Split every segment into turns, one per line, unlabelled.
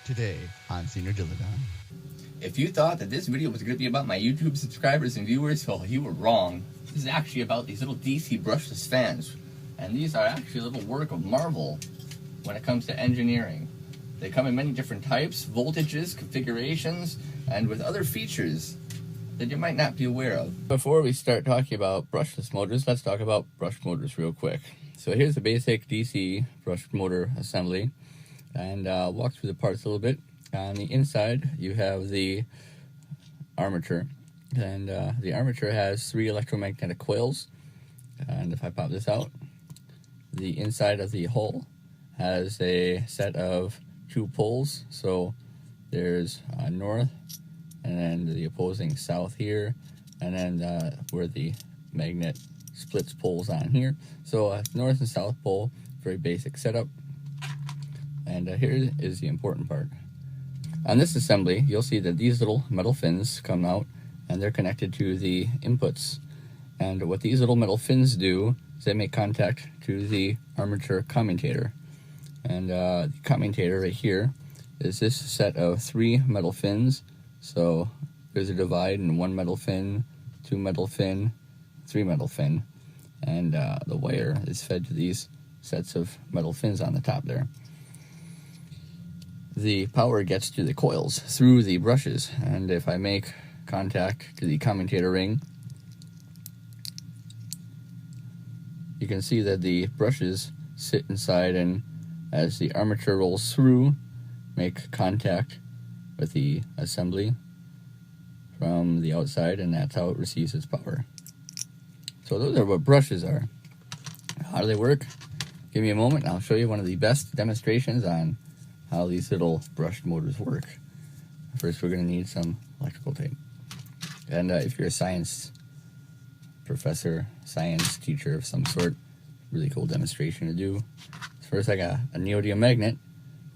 Today on Zenodilodon.
If you thought that this video was going to be about my YouTube subscribers and viewers, well, you were wrong. This is actually about these little DC brushless fans. And these are actually a little work of marvel when it comes to engineering. They come in many different types, voltages, configurations, and with other features that you might not be aware of. Before we start talking about brushless motors, let's talk about brush motors real quick. So here's the basic DC brush motor assembly, and I'll walk through the parts a little bit. On the inside, you have the armature, and the armature has 3 electromagnetic coils. And if I pop this out, the inside of the hull has a set of 2 poles. So there's north, and then the opposing south here, and then where the magnet splits poles on here. So north and south pole, very basic setup. And here is the important part. On this assembly, you'll see that these little metal fins come out, and they're connected to the inputs. And what these little metal fins do is they make contact to the armature commutator. And the commutator right here is this set of 3 metal fins. So there's a divide in 1 metal fin, 2 metal fin, 3 metal fin. And the wire is fed to these sets of metal fins on the top there. The power gets to the coils through the brushes, and if I make contact to the commutator ring, you can see that the brushes sit inside, and as the armature rolls through, make contact with the assembly from the outside, and that's how it receives its power. So those are what brushes are. How do they work? Give me a moment and I'll show you one of the best demonstrations on how these little brushed motors work. First, we're going to need some electrical tape. And if you're a science professor, science teacher of some sort, really cool demonstration to do. First, I got a neodymium magnet,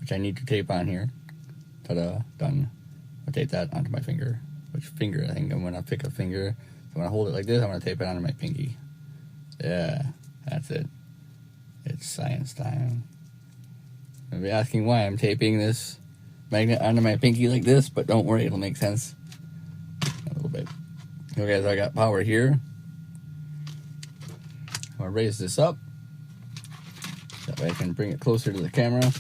which I need to tape on here. Ta-da, done. I'll tape that onto my finger. Which finger? I think I'm going to pick a finger. So when I hold it like this, I'm going to tape it onto my pinky. Yeah, that's it. It's science time. You'll be asking why I'm taping this magnet onto my pinky like this, but don't worry, it'll make sense a little bit. Okay, so I got power here. I'm going to raise this up. That way I can bring it closer to the camera.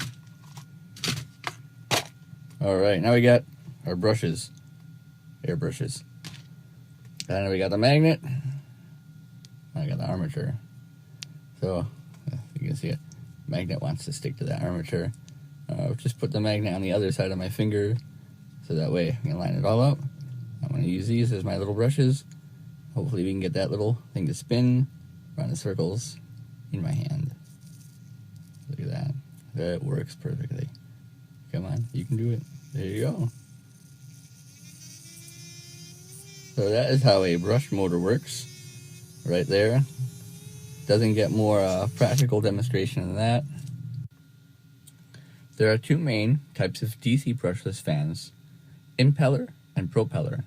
Alright, now we got our brushes. Air brushes. And we got the magnet. I got the armature. So, you can see it. Magnet wants to stick to that armature. Just put the magnet on the other side of my finger, so that way I can line it all up. I'm going to use these as my little brushes. Hopefully we can get that little thing to spin around in circles in my hand. Look at that. That works perfectly. Come on, you can do it. There you go. So that is how a brush motor works. Right there. Doesn't get more practical demonstration than that. There are 2 main types of DC brushless fans, impeller and propeller,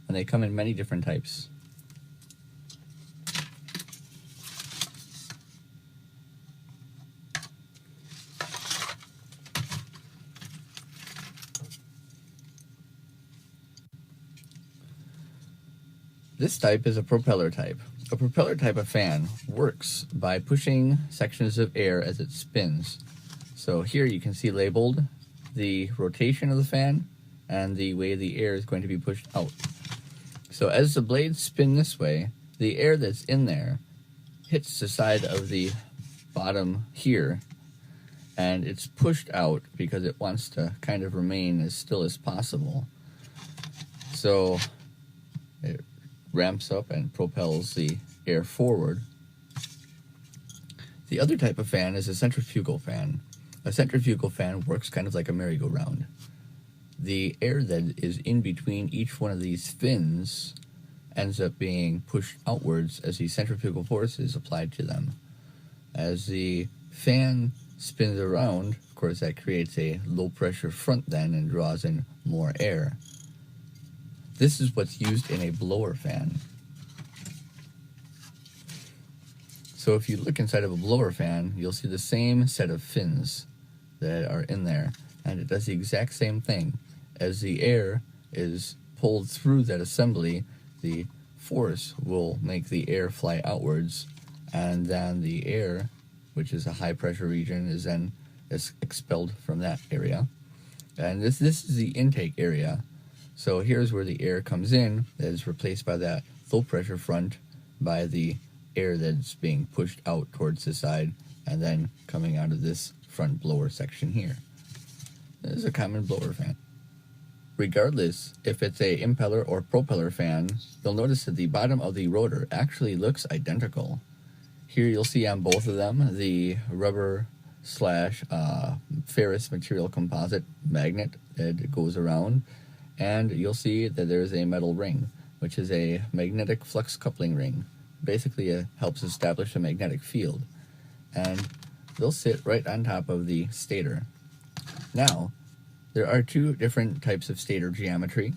and they come in many different types. This type is a propeller type. A propeller type of fan works by pushing sections of air as it spins. So here you can see labeled the rotation of the fan and the way the air is going to be pushed out. So as the blades spin this way, the air that's in there hits the side of the bottom here, and it's pushed out because it wants to kind of remain as still as possible. So it ramps up and propels the air forward. The other type of fan is a centrifugal fan. A centrifugal fan works kind of like a merry-go-round. The air that is in between each one of these fins ends up being pushed outwards as the centrifugal force is applied to them. As the fan spins around, of course, that creates a low-pressure front then and draws in more air. This is what's used in a blower fan. So if you look inside of a blower fan, you'll see the same set of fins that are in there. And and it does the exact same thing. As the air is pulled through that assembly, the force will make the air fly outwards, and then the air, which is a high pressure region, is then expelled from that area. And this is the intake area. So here's where the air comes in, that is replaced by that low pressure front by the air that's being pushed out towards the side and then coming out of this front blower section here. This is a common blower fan. Regardless if it's a impeller or propeller fan, you'll notice that the bottom of the rotor actually looks identical. Here you'll see on both of them the rubber slash ferrous material composite magnet that goes around, and you'll see that there's a metal ring, which is a magnetic flux coupling ring. Basically it helps establish a magnetic field, and they'll sit right on top of the stator. Now, there are two different types of stator geometry,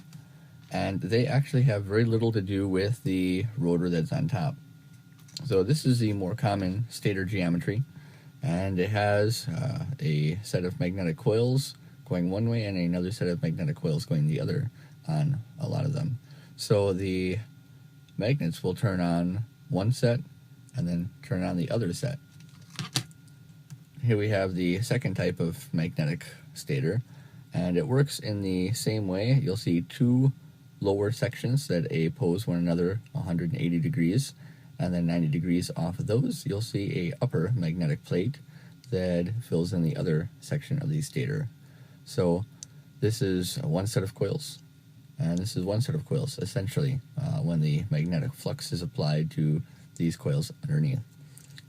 and they actually have very little to do with the rotor that's on top. So this is the more common stator geometry, and it has a set of magnetic coils going one way and another set of magnetic coils going the other on a lot of them. So the magnets will turn on one set and then turn on the other set. Here we have the second type of magnetic stator, and it works in the same way. You'll see two lower sections that oppose one another 180 degrees, and then 90 degrees off of those you'll see a upper magnetic plate that fills in the other section of the stator. So this is one set of coils, and this is one set of coils, essentially, when the magnetic flux is applied to these coils underneath.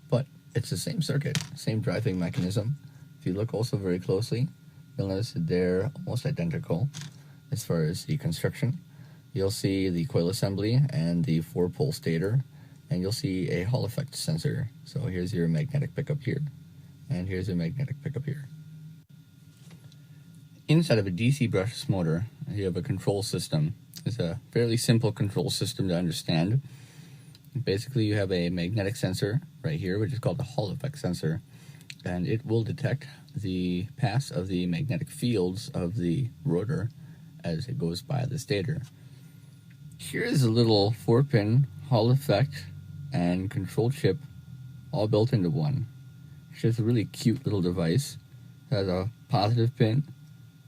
But it's the same circuit, same driving mechanism. If you look also very closely, you'll notice that they're almost identical as far as the construction. You'll see the coil assembly and the 4-pole stator, and you'll see a Hall effect sensor. So here's your magnetic pickup here, and here's your magnetic pickup here. Inside of a DC brushless motor, you have a control system. It's a fairly simple control system to understand. Basically, you have a magnetic sensor right here, which is called the Hall effect sensor, and it will detect the pass of the magnetic fields of the rotor as it goes by the stator. Here's a little 4-pin Hall effect and control chip all built into one. It's just a really cute little device. It has a positive pin,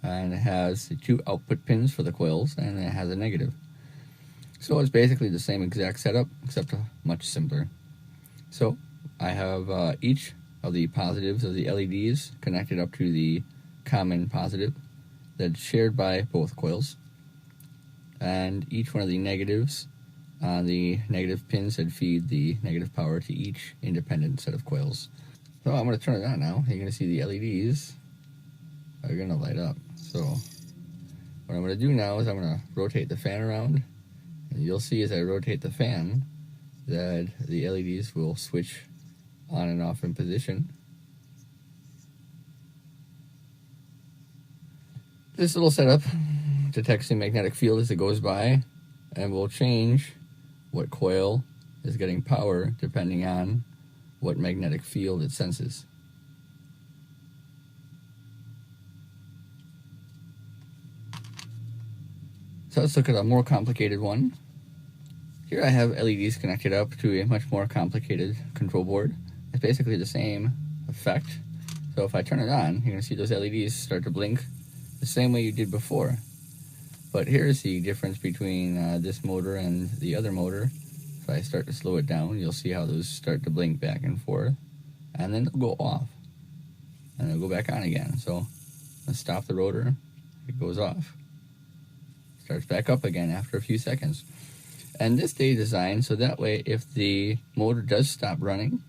and it has the two output pins for the coils, and it has a negative. So it's basically the same exact setup, except much simpler. So I have each of the positives of the LEDs connected up to the common positive that's shared by both coils, and each one of the negatives on the negative pins that feed the negative power to each independent set of coils. So I'm going to turn it on now. You're going to see the LEDs are going to light up. So what I'm going to do now is I'm going to rotate the fan around, and you'll see as I rotate the fan that the LEDs will switch on and off in position. This little setup detects the magnetic field as it goes by, and will change what coil is getting power depending on what magnetic field it senses. So let's look at a more complicated one. Here I have LEDs connected up to a much more complicated control board. It's basically the same effect. So if I turn it on, you're going to see those LEDs start to blink the same way you did before. But here's the difference between this motor and the other motor. If I start to slow it down, you'll see how those start to blink back and forth, and then they'll go off, and they'll go back on again. So let's stop the rotor, it goes off, starts back up again after a few seconds. And this day designed so that way if the motor does stop running,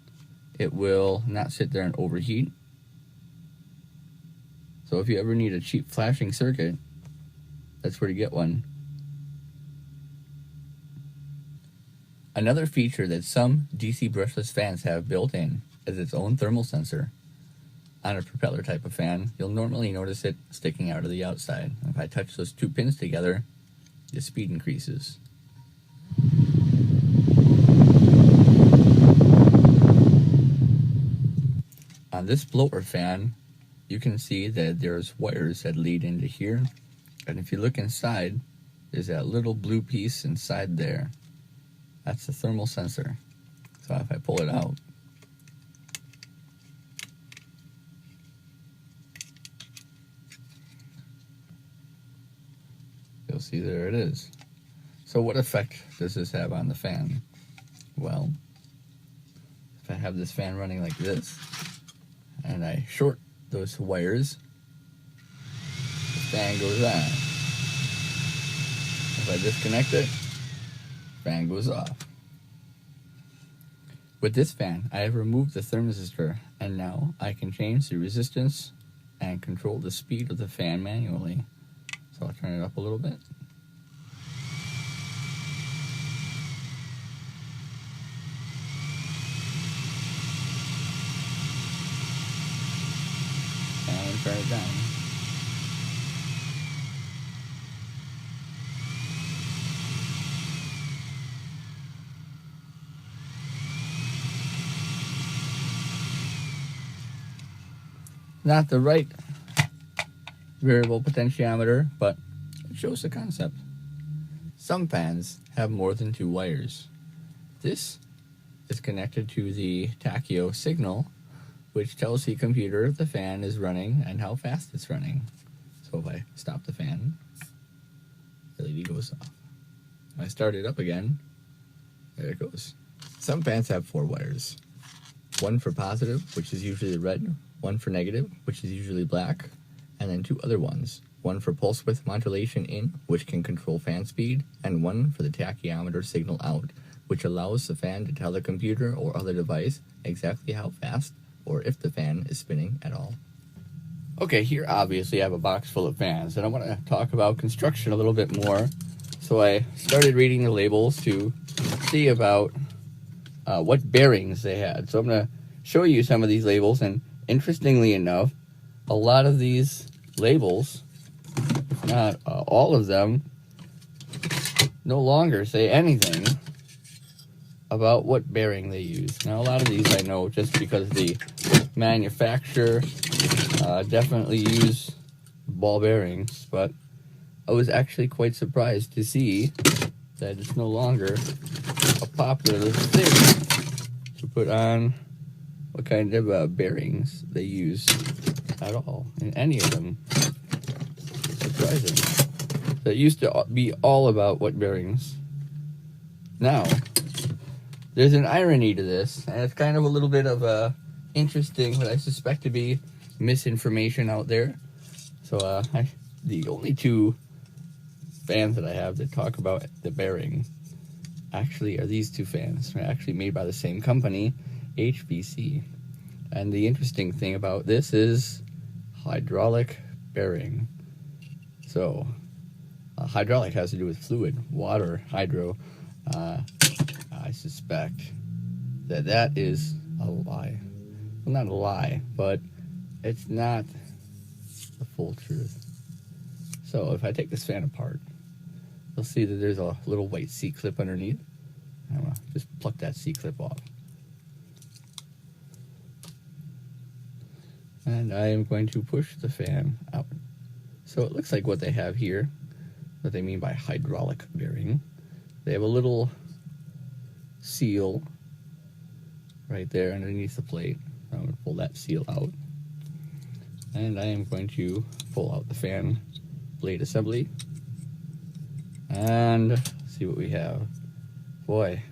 it will not sit there and overheat. So if you ever need a cheap flashing circuit, that's where to get one. Another feature that some DC brushless fans have built in is its own thermal sensor. On a propeller type of fan, you'll normally notice it sticking out of the outside. If I touch those two pins together, the speed increases. On this blower fan, you can see that there's wires that lead into here. And if you look inside, there's that little blue piece inside there. That's the thermal sensor. So if I pull it out, you'll see there it is. So what effect does this have on the fan? Well, if I have this fan running like this, and I short those wires, the fan goes on. If I disconnect it, fan goes off. With this fan, I have removed the thermistor, and now I can change the resistance and control the speed of the fan manually. So I'll turn it up a little bit. And turn it down. Not the right variable potentiometer, but it shows the concept. Some fans have more than 2 wires. This is connected to the tachyo signal, which tells the computer the fan is running and how fast it's running. So if I stop the fan, the LED goes off. If I start it up again, there it goes. Some fans have 4 wires. One for positive, which is usually red, one for negative, which is usually black, and then 2 other ones. One for pulse width modulation in, which can control fan speed, and one for the tachyometer signal out, which allows the fan to tell the computer or other device exactly how fast or if the fan is spinning at all. Okay, here obviously I have a box full of fans, and I want to talk about construction a little bit more. So I started reading the labels to see about what bearings they had. So I'm going to show you some of these labels, and interestingly enough, a lot of these labels, if not all of them, no longer say anything about what bearing they use. Now, a lot of these I know just because the manufacturer definitely use ball bearings, but I was actually quite surprised to see that it's no longer a popular thing to put on what kind of bearings they use at all in any of them. Surprising. So it used to be all about what bearings. Now, there's an irony to this, and it's kind of a little bit of interesting, what I suspect to be misinformation out there. So the only 2 fans that I have that talk about the bearing actually are these 2 fans. They're actually made by the same company, HBC. And the interesting thing about this is hydraulic bearing. So hydraulic has to do with fluid, water, hydro. I suspect that is a lie. Well, not a lie, but it's not the full truth. So if I take this fan apart, you'll see that there's a little white C-clip underneath. I'm going to just pluck that C-clip off. And I am going to push the fan out. So it looks like what they have here, what they mean by hydraulic bearing. They have a little seal right there underneath the plate. I'm going to pull that seal out. And I am going to pull out the fan blade assembly. And see what we have. Boy,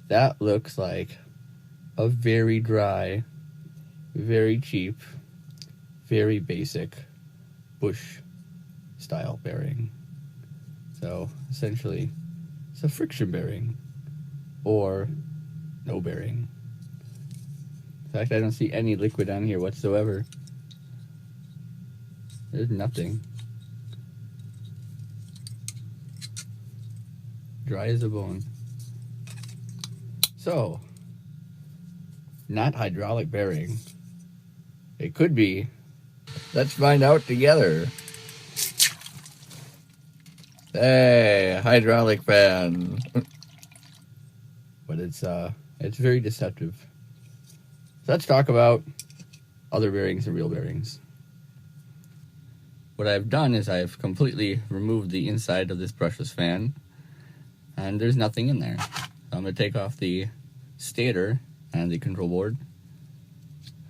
that looks like a very dry, very cheap, very basic bush style bearing. So essentially it's a friction bearing or no bearing. In fact, I don't see any liquid on here whatsoever. There's nothing. Dry as a bone. So, not hydraulic bearing. It could be. Let's find out together. Hey, hydraulic fan. But it's very deceptive. So let's talk about other bearings are real bearings. What I've done is I've completely removed the inside of this brushless fan, and there's nothing in there. So I'm going to take off the stator and the control board,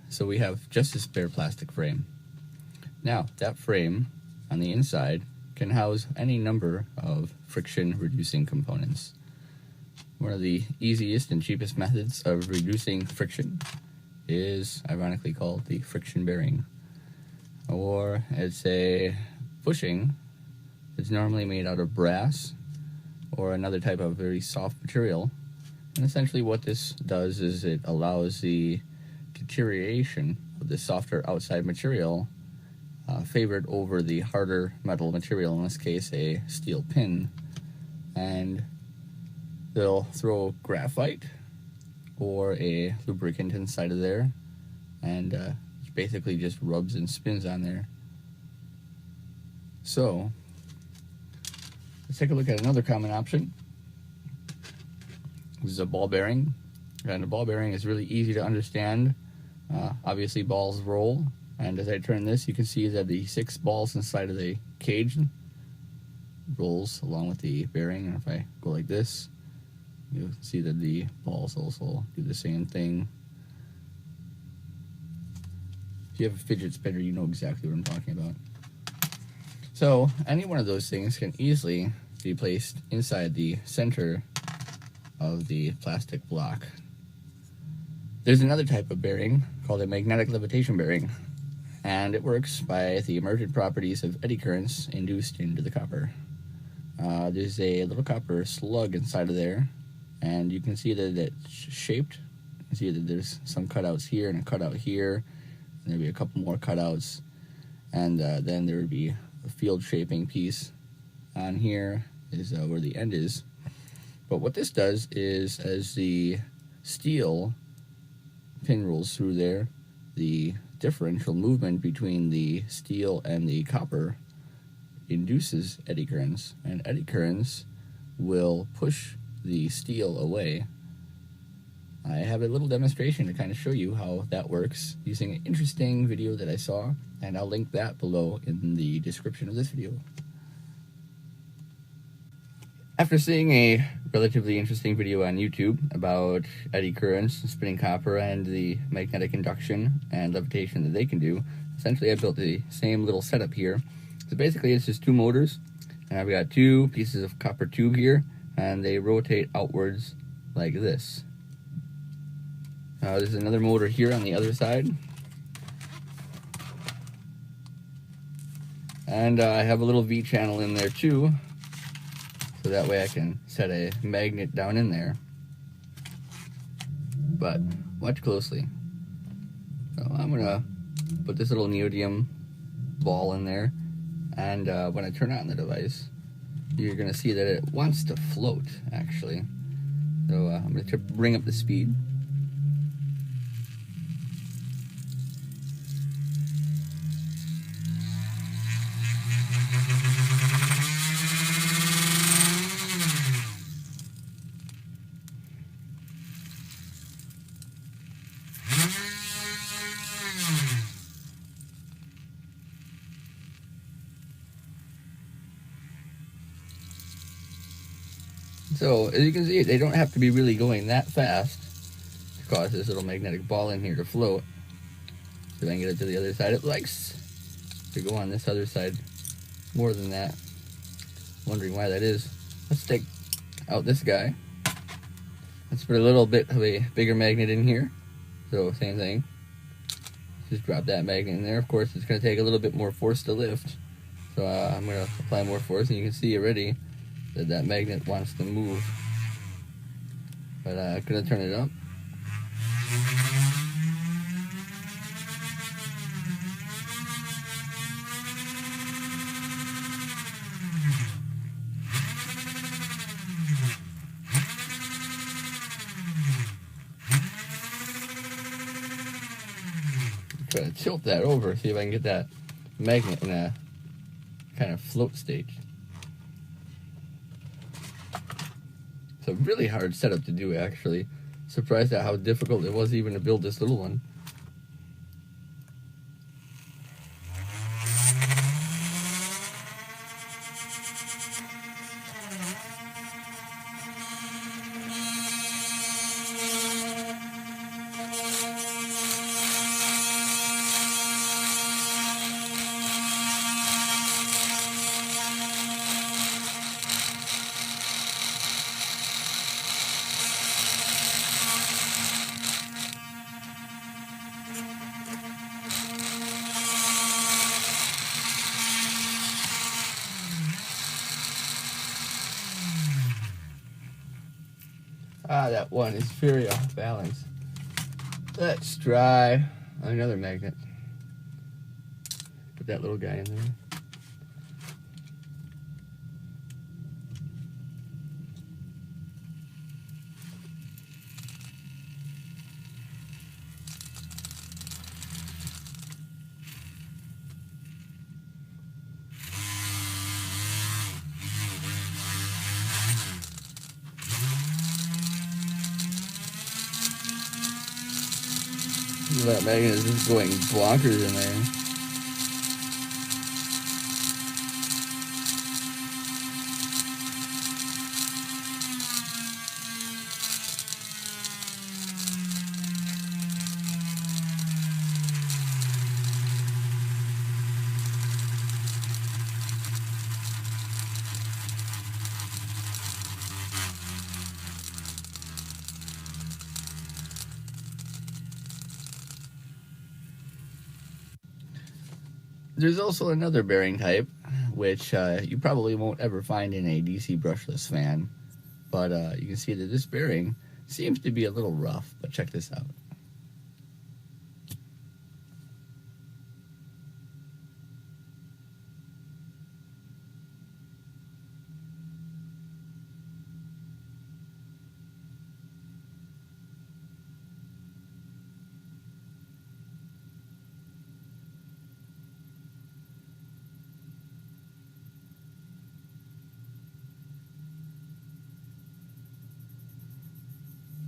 so we have just this bare plastic frame. Now, that frame on the inside can house any number of friction reducing components. One of the easiest and cheapest methods of reducing friction is ironically called the friction bearing. Or it's a bushing. It's normally made out of brass or another type of very soft material. And essentially what this does is it allows the deterioration of the softer outside material favored over the harder metal material, in this case a steel pin. And they'll throw graphite or a lubricant inside of there, and basically just rubs and spins on there. So let's take a look at another common option. This is a ball bearing, and a ball bearing is really easy to understand. Obviously balls roll, and as I turn this you can see that the 6 balls inside of the cage rolls along with the bearing, and if I go like this you'll see that the balls also do the same thing. If you have a fidget spinner, you know exactly what I'm talking about. So any one of those things can easily be placed inside the center of the plastic block. There's another type of bearing called a magnetic levitation bearing, and it works by the emergent properties of eddy currents induced into the copper. There's a little copper slug inside of there, and you can see that it's shaped. You can see that there's some cutouts here and a cutout here. There'll be a couple more cutouts, and then there would be a field shaping piece on here is where the end is. But what this does is, as the steel pin rolls through there, the differential movement between the steel and the copper induces eddy currents, and eddy currents will push the steel away. I have a little demonstration to kind of show you how that works using an interesting video that I saw, and I'll link that below in the description of this video. After seeing a relatively interesting video on YouTube about eddy currents, spinning copper, and the magnetic induction and levitation that they can do, essentially I built the same little setup here. So basically it's just 2 motors, and I've got 2 pieces of copper tube here, and they rotate outwards like this. There's another motor here on the other side, and I have a little V channel in there too, so that way I can set a magnet down in there. But watch closely. So I'm gonna put this little neodymium ball in there, and when I turn on the device you're gonna see that it wants to float actually. So I'm gonna bring up the speed. So as you can see, they don't have to be really going that fast to cause this little magnetic ball in here to float. So if I can get it to the other side, it likes to go on this other side more than that. Wondering why that is. Let's take out this guy. Let's put a little bit of a bigger magnet in here. So same thing. Just drop that magnet in there. Of course, it's going to take a little bit more force to lift. So I'm going to apply more force, and you can see already that magnet wants to move. But I'm going to turn it up. Try to tilt that over, see if I can get that magnet in a kind of float stage. It's a really hard setup to do, actually. Surprised at how difficult it was even to build this little one. Ah, that one is very off balance. Let's try another magnet. Put that little guy in there. That magnet is just going bonkers in there. There's also another bearing type, which you probably won't ever find in a DC brushless fan, but you can see that this bearing seems to be a little rough, but check this out.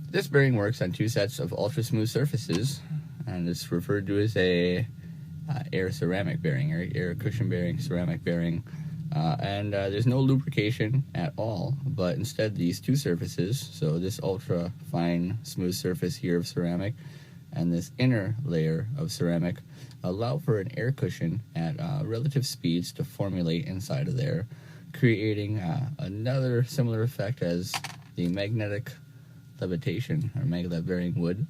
This bearing works on two sets of ultra smooth surfaces, and it's referred to as a air ceramic bearing, or air cushion bearing, ceramic bearing. And there's no lubrication at all, but instead these two surfaces, so this ultra fine smooth surface here of ceramic and this inner layer of ceramic, allow for an air cushion at relative speeds to formulate inside of there, creating another similar effect as the magnetic levitation or maglev bearing would.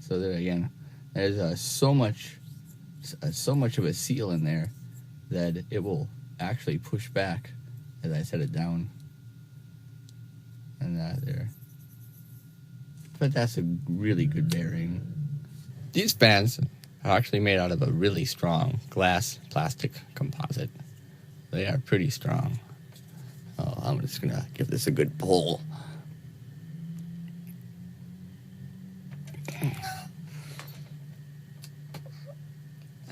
So there again, there's so much of a seal in there that it will actually push back as I set it down. And there. But that's a really good bearing. These fans are actually made out of a really strong glass plastic composite. They are pretty strong. Oh, I'm just gonna give this a good pull.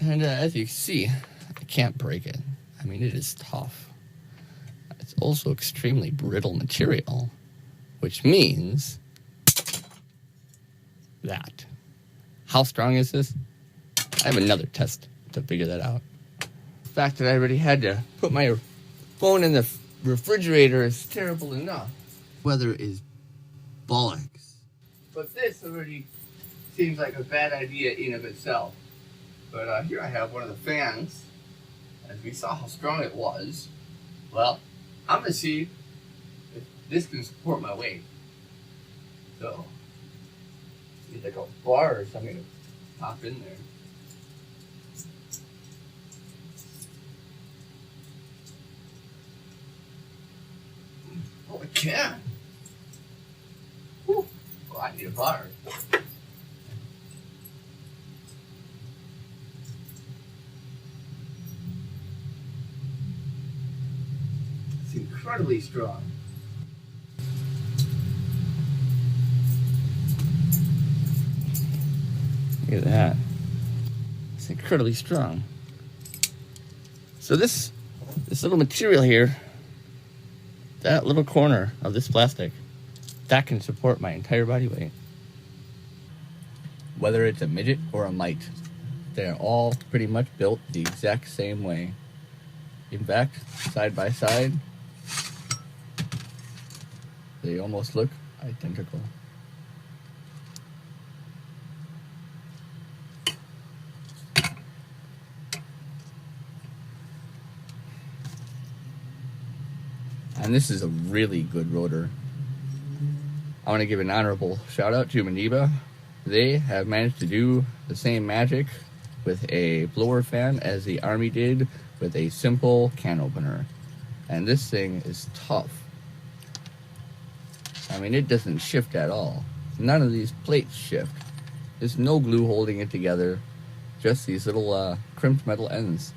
And as you see, I can't break it. I mean, it is tough. It's also extremely brittle material, which means that. How strong is this? I have another test to figure that out. The fact that I already had to put my phone in the refrigerator is terrible enough. Weather is bollocks. But this already seems like a bad idea in of itself. But here I have one of the fans. As we saw how strong it was, well, I'm going to see if this can support my weight. So, need like a bar or something to pop in there. Oh, I can. Whew. Well, I need a bar. It's incredibly strong. Look at that. It's incredibly strong. So this little material here, that little corner of this plastic, that can support my entire body weight. Whether it's a midget or a mite, they're all pretty much built the exact same way. In fact, side by side, they almost look identical. And this is a really good rotor. I want to give an honorable shout out to Maniba. They have managed to do the same magic with a blower fan as the Army did with a simple can opener. And this thing is tough. I mean, it doesn't shift at all. None of these plates shift. There's no glue holding it together, just these little crimped metal ends.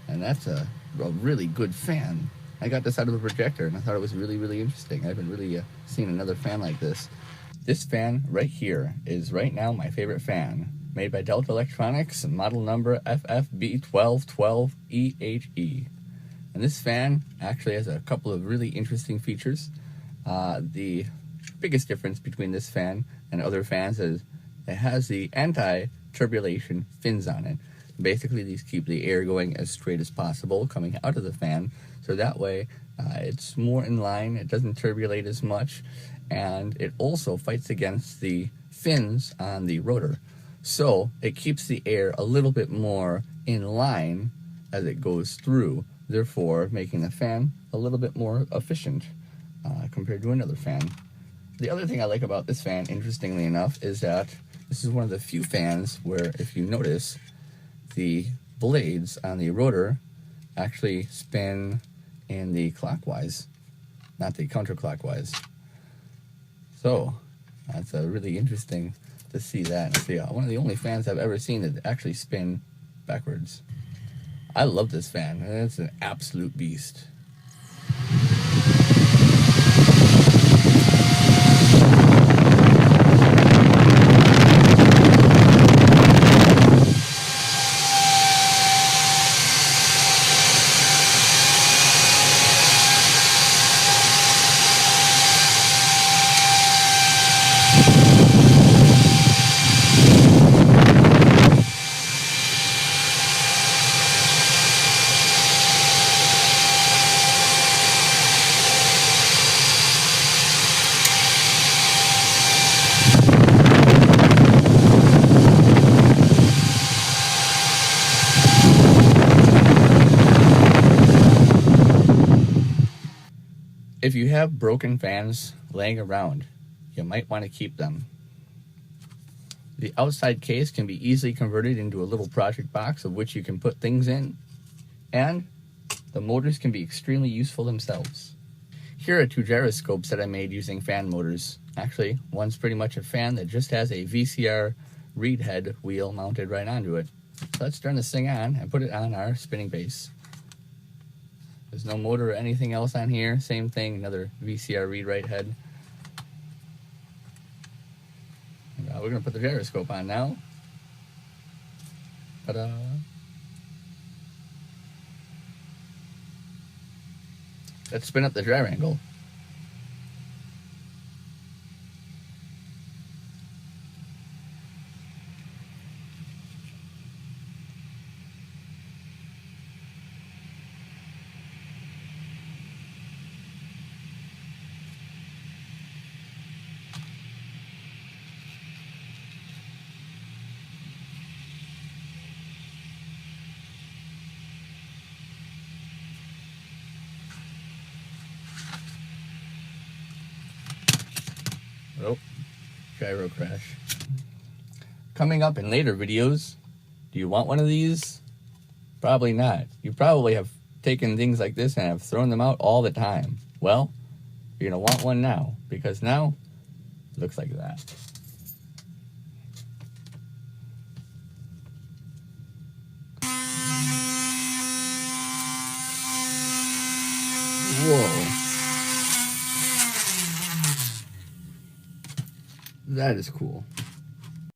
And that's a really good fan. I got this out of a projector and I thought it was really, really interesting. I haven't really seen another fan like this. This fan right here is right now my favorite fan, made by Delta Electronics, model number FFB1212EHE. And this fan actually has a couple of really interesting features. The biggest difference between this fan and other fans is it has the anti-turbulation fins on it. Basically, these keep the air going as straight as possible coming out of the fan, so that way it's more in line, it doesn't turbulate as much, and it also fights against the fins on the rotor. So it keeps the air a little bit more in line as it goes through, therefore making the fan a little bit more efficient compared to another fan. The other thing I like about this fan, interestingly enough, is that this is one of the few fans where, if you notice, the blades on the rotor actually spin in the clockwise, not the counterclockwise. So that's really interesting to see that. It's one of the only fans I've ever seen that actually spin backwards. I love this fan, and it's an absolute beast. If you have broken fans laying around, you might want to keep them. The outside case can be easily converted into a little project box of which you can put things in, and the motors can be extremely useful themselves. Here are two gyroscopes that I made using fan motors. Actually, one's pretty much a fan that just has a VCR reed head wheel mounted right onto it. So let's turn this thing on and put it on our spinning base. There's no motor or anything else on here. Same thing, another VCR reed right head. And, we're going to put the gyroscope on now. Ta-da! Let's spin up the gyro angle. Oh, gyro crash. Coming up in later videos, do you want one of these? Probably not. You probably have taken things like this and have thrown them out all the time. Well, you're going to want one now, because now it looks like that. Whoa. That is cool.